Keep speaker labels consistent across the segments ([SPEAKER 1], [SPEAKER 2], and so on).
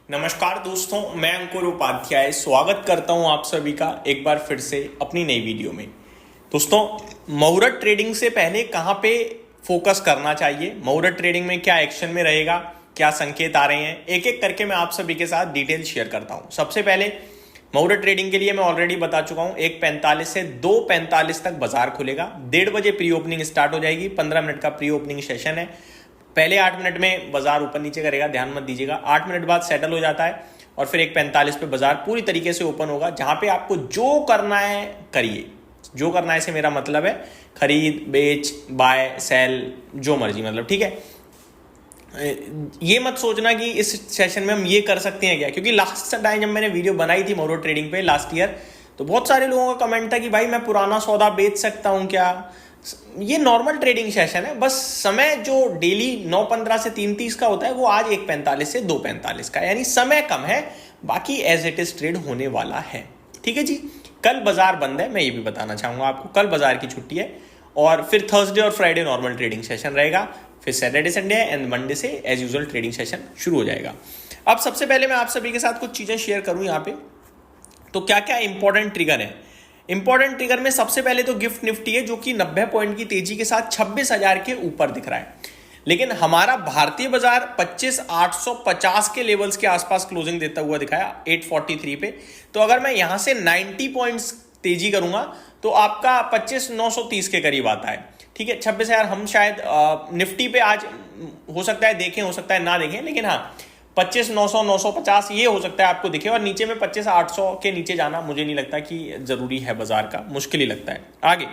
[SPEAKER 1] नमस्कार दोस्तों, मैं अंकुर उपाध्याय स्वागत करता हूं आप सभी का एक बार फिर से अपनी नई वीडियो में। दोस्तों, मुहूर्त ट्रेडिंग से पहले कहां पे फोकस करना चाहिए, मुहूर्त ट्रेडिंग में क्या एक्शन में रहेगा, क्या संकेत आ रहे हैं, एक एक करके मैं आप सभी के साथ डिटेल शेयर करता हूं। सबसे पहले मुहूर्त ट्रेडिंग के लिए मैं ऑलरेडी बता चुका हूं, 1:45 से 2:45 तक बाजार खुलेगा। 1:30 बजे प्री ओपनिंग स्टार्ट हो जाएगी। 15 मिनट का प्री ओपनिंग सेशन है। पहले 8 मिनट में बाजार ऊपर नीचे करेगा, ध्यान मत दीजिएगा। 8 मिनट बाद सेटल हो जाता है और फिर 1:45 पे बाजार पूरी तरीके से ओपन होगा, जहां पे आपको जो करना है करिए। जो करना है से मेरा मतलब है खरीद बेच बाय सेल, जो मर्जी, मतलब ठीक है। ये मत सोचना कि इस सेशन में हम ये कर सकते हैं क्या, क्योंकि लास्ट टाइम जब मैंने वीडियो बनाई थी मुहूर्त ट्रेडिंग पे लास्ट ईयर, तो बहुत सारे लोगों का कमेंट था कि भाई मैं पुराना सौदा बेच सकता हूं क्या। ये नॉर्मल ट्रेडिंग सेशन है, बस समय जो डेली 9:15 से 3:30 का होता है वो आज 1:45 से 2:45 का, यानी समय कम है, बाकी एज इट इज ट्रेड होने वाला है। ठीक है जी। कल बाजार बंद है, मैं ये भी बताना चाहूंगा आपको, कल बाजार की छुट्टी है और फिर थर्सडे और फ्राइडे नॉर्मल ट्रेडिंग सेशन रहेगा, फिर सैटरडे संडे है एंड मंडे से एज यूजुअल ट्रेडिंग सेशन शुरू हो जाएगा। अब सबसे पहले मैं आप सभी के साथ कुछ चीजें शेयर करूं यहाँ पे। तो क्या क्या इंपॉर्टेंट ट्रिगर है। इंपॉर्टेंट ट्रिगर में सबसे पहले तो गिफ्ट निफ्टी है, जो कि 90 पॉइंट की तेजी के साथ 26,000 के ऊपर दिख रहा है। लेकिन हमारा भारतीय बाजार 25,850 के लेवल्स के आसपास क्लोजिंग देता हुआ दिखाया 843 पे। तो अगर मैं यहां से 90 पॉइंट्स तेजी करूंगा तो आपका 25,930 के करीब आता है। ठीक है, 26,000 हम शायद निफ्टी पे आज हो सकता है देखें, हो सकता है ना देखें, लेकिन हाँ 25,900 950 ये हो सकता है आपको दिखे, और नीचे में 25,800 के नीचे जाना मुझे नहीं लगता कि जरूरी है, बाजार का मुश्किल ही लगता है। आगे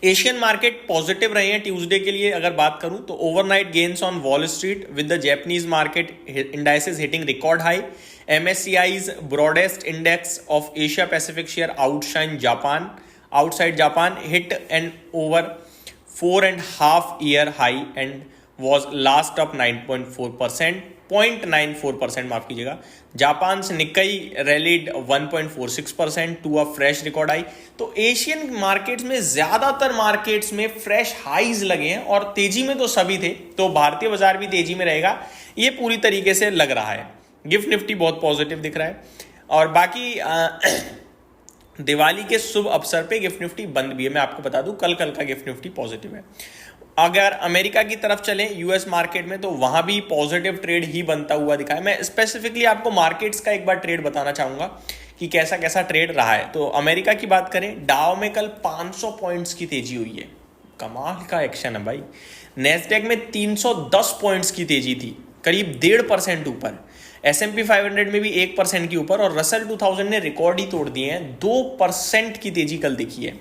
[SPEAKER 1] एशियन मार्केट पॉजिटिव रहे हैं ट्यूसडे के लिए अगर बात करूं तो overnight gains on Wall Street with the Japanese market indices hitting record high. MSCI's broadest index of Asia Pacific share outside Japan hit an over 4.5 year high and was last up 9.4%, 0.94% माफ कीजिएगा। Japan से Nikkei rallied 1.46% to a fresh record high. तो Asian markets में ज्यादातर markets में fresh highs लगे हैं और तेजी में तो सभी थे, तो भारतीय बाजार भी तेजी में रहेगा, ये पूरी तरीके से लग रहा है। गिफ्ट निफ्टी बहुत पॉजिटिव दिख रहा है और बाकी दिवाली के शुभ अवसर पे गिफ्ट निफ्टी बंद भी है। मैं आपको बता दूं कल का गिफ्ट निफ्टी पॉजिटिव है। अगर अमेरिका की तरफ चलें यूएस मार्केट में, तो वहां भी पॉजिटिव ट्रेड ही बनता हुआ दिखा है। मैं स्पेसिफिकली आपको मार्केट्स का एक बार ट्रेड बताना चाहूंगा कि कैसा कैसा ट्रेड रहा है। तो अमेरिका की बात करें, डाउ में कल 500 पॉइंट्स की तेजी हुई है, कमाल का एक्शन है भाई। नेस्डेक में 310 पॉइंट्स की तेजी थी, करीब 1.5% ऊपर। S&P 500 में भी 1% की ऊपर, और रसल 2000 ने रिकॉर्ड ही तोड़ दिए हैं, 2% की तेजी कल दिखी है।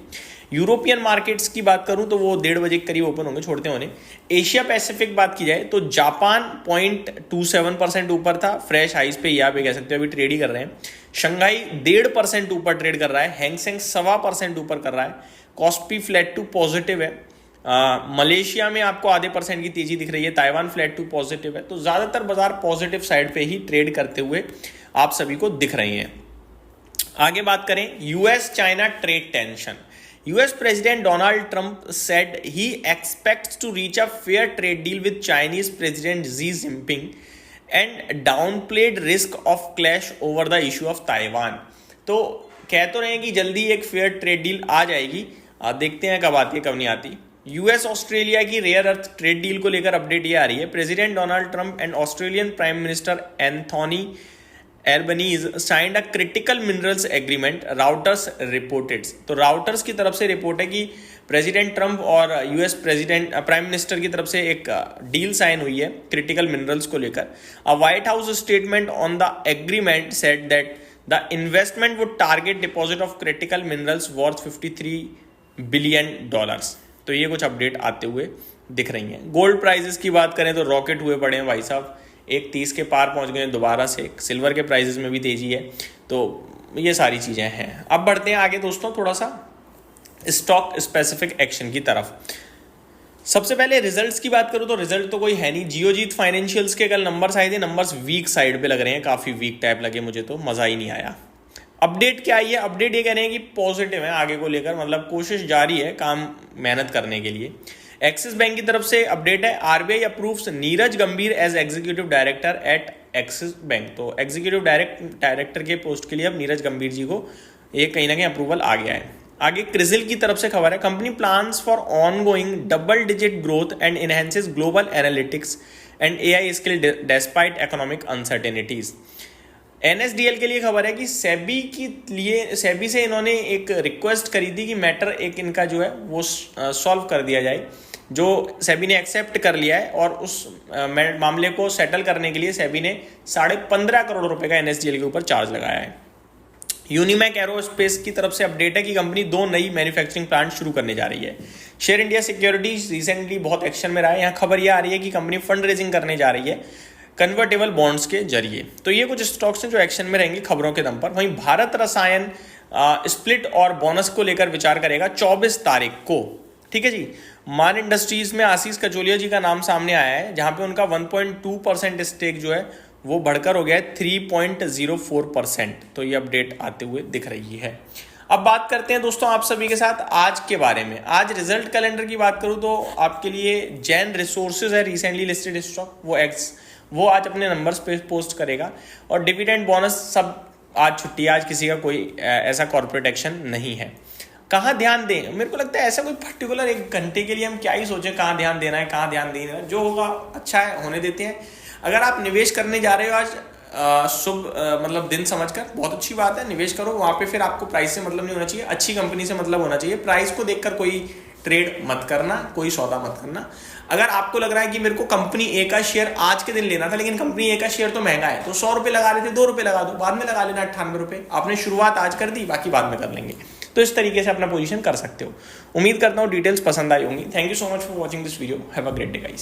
[SPEAKER 1] यूरोपियन मार्केट्स की बात करूं तो वो 1:30 बजे के करीब ओपन होंगे, छोड़ते होने। एशिया पैसिफिक बात की जाए तो जापान 0.27% ऊपर था, फ्रेश हाइस पे, या पे कह सकते हो अभी ट्रेड ही कर रहे हैं। शंघाई 1.5% ऊपर ट्रेड कर रहा है, हैंगसेंग 1.25% ऊपर कर रहा है, कॉस्पी फ्लैट टू पॉजिटिव है। मलेशिया में आपको आधे % की तेजी दिख रही है, ताइवान फ्लैट टू पॉजिटिव है। तो ज्यादातर बाजार पॉजिटिव साइड पे ही ट्रेड करते हुए आप सभी को दिख रहे हैं। आगे बात करें US China trade tension. US President Donald Trump said he expects to reach a fair trade deal with Chinese President Xi Jinping and downplayed risk of clash over the issue of Taiwan। तो कह तो रहे हैं कि जल्दी एक fair trade deal आ जाएगी, देखते हैं कब आती है कब नहीं आती। यूएस ऑस्ट्रेलिया की रेयर अर्थ ट्रेड डील को लेकर अपडेट ये आ रही है, president Donald Trump and Australian prime minister Anthony Albanese signed a critical minerals agreement, routers reported. तो राउटर्स की तरफ से रिपोर्ट है कि प्रेसिडेंट ट्रंप और यूएस प्रेसिडेंट प्राइम मिनिस्टर की तरफ से एक डील साइन हुई है क्रिटिकल मिनरल्स को लेकर। A White House statement on the agreement said that the investment would target deposit of critical minerals worth $53 billion. तो ये कुछ अपडेट आते हुए दिख रही हैं। गोल्ड प्राइसेस की बात करें तो रॉकेट हुए पड़े हैं भाई साहब, 130 के पार पहुंच गए दोबारा से। सिल्वर के प्राइसेस में भी तेजी है, तो ये सारी चीजें हैं। अब बढ़ते हैं आगे दोस्तों, थोड़ा सा स्टॉक स्पेसिफिक एक्शन की तरफ। सबसे पहले रिजल्ट्स की बात करूं तो रिजल्ट तो कोई है नहीं। जियोजीत फाइनेंशियल्स के कल नंबर्स आए थे, नंबर्स वीक साइड पे लग रहे हैं, काफी वीक टाइप लगे मुझे, तो मजा ही नहीं आया। अपडेट क्या आई है, अपडेट ये कह रहे हैं कि पॉजिटिव है आगे को लेकर, मतलब कोशिश जारी है काम मेहनत करने के लिए। एक्सिस बैंक की तरफ से अपडेट है, RBI approves Neeraj Gambhir as executive director at Axis Bank. तो एग्जीक्यूटिव डायरेक्टर के पोस्ट के लिए अब नीरज गंभीर जी को ये कहीं ना कहीं अप्रूवल आ गया है। आगे क्रिजिल की तरफ से खबर है, company plans for ongoing double digit growth and enhances global analytics and AI skill despite economic uncertainties. NSDL के लिए खबर है कि सेबी से इन्होंने एक रिक्वेस्ट करी थी कि मैटर एक इनका जो है वो सॉल्व कर दिया जाए, जो सेबी ने एक्सेप्ट कर लिया है और उस मामले को सेटल करने के लिए सेबी ने 15.5 करोड़ रुपए का एनएसडीएल के ऊपर चार्ज लगाया है। यूनिमैक एरोस्पेस की तरफ से अपडेट है कि कंपनी 2 नई मैन्युफैक्चरिंग प्लांट शुरू करने जा रही है। शेयर इंडिया सिक्योरिटीज रिसेंटली बहुत एक्शन में रहा है। यहाँ खबर यह आ रही है कि कंपनी फंड रेजिंग करने जा रही है कन्वर्टेबल बॉन्ड्स के जरिए। तो ये कुछ स्टॉक्स हैं जो एक्शन में रहेंगे खबरों के दम पर। वहीं भारत रसायन स्प्लिट और बोनस को लेकर विचार करेगा 24 तारीख को। ठीक है जी। मान इंडस्ट्रीज में आशीष कचोलिया जी का नाम सामने आया है, जहां पे उनका 1.2% स्टेक जो है वो बढ़कर हो गया है 3.04%। तो ये अपडेट आते हुए दिख रही है। अब बात करते हैं दोस्तों आप सभी के साथ आज के बारे में। आज रिजल्ट कैलेंडर की बात करूं तो आपके लिए जैन रिसोर्सेज है रिसेंटली लिस्टेड स्टॉक, वो आज अपने नंबर्स पे पोस्ट करेगा। और डिविडेंड बोनस सब आज छुट्टी, आज किसी का कोई ऐसा कॉर्पोरेट एक्शन नहीं है। कहाँ ध्यान दें, मेरे को लगता है ऐसा कोई पर्टिकुलर एक घंटे के लिए हम क्या ही सोचें कहाँ ध्यान देना है, कहाँ ध्यान देना है, जो होगा अच्छा है होने देते हैं। अगर आप निवेश करने जा रहे हो आज शुभ मतलब दिन समझकर, बहुत अच्छी बात है, निवेश करो। वहाँ पे फिर आपको प्राइस से मतलब नहीं होना चाहिए, अच्छी कंपनी से मतलब होना चाहिए। प्राइस को देखकर कोई ट्रेड मत करना, कोई सौदा मत करना। अगर आपको लग रहा है कि मेरे को कंपनी ए का शेयर आज के दिन लेना था, लेकिन कंपनी ए का शेयर तो महंगा है, तो 100 रुपए लगा रहे थे 2 रुपए लगा दो, बाद में लगा लेना 98 रुपए। आपने शुरुआत आज कर दी, बाकी बाद में कर लेंगे। तो इस तरीके से अपना पोजीशन कर सकते हो। उम्मीद करता हूँ डिटेल्स पसंद आई होंगी। Thank you so much for watching this video. Have a great day guys.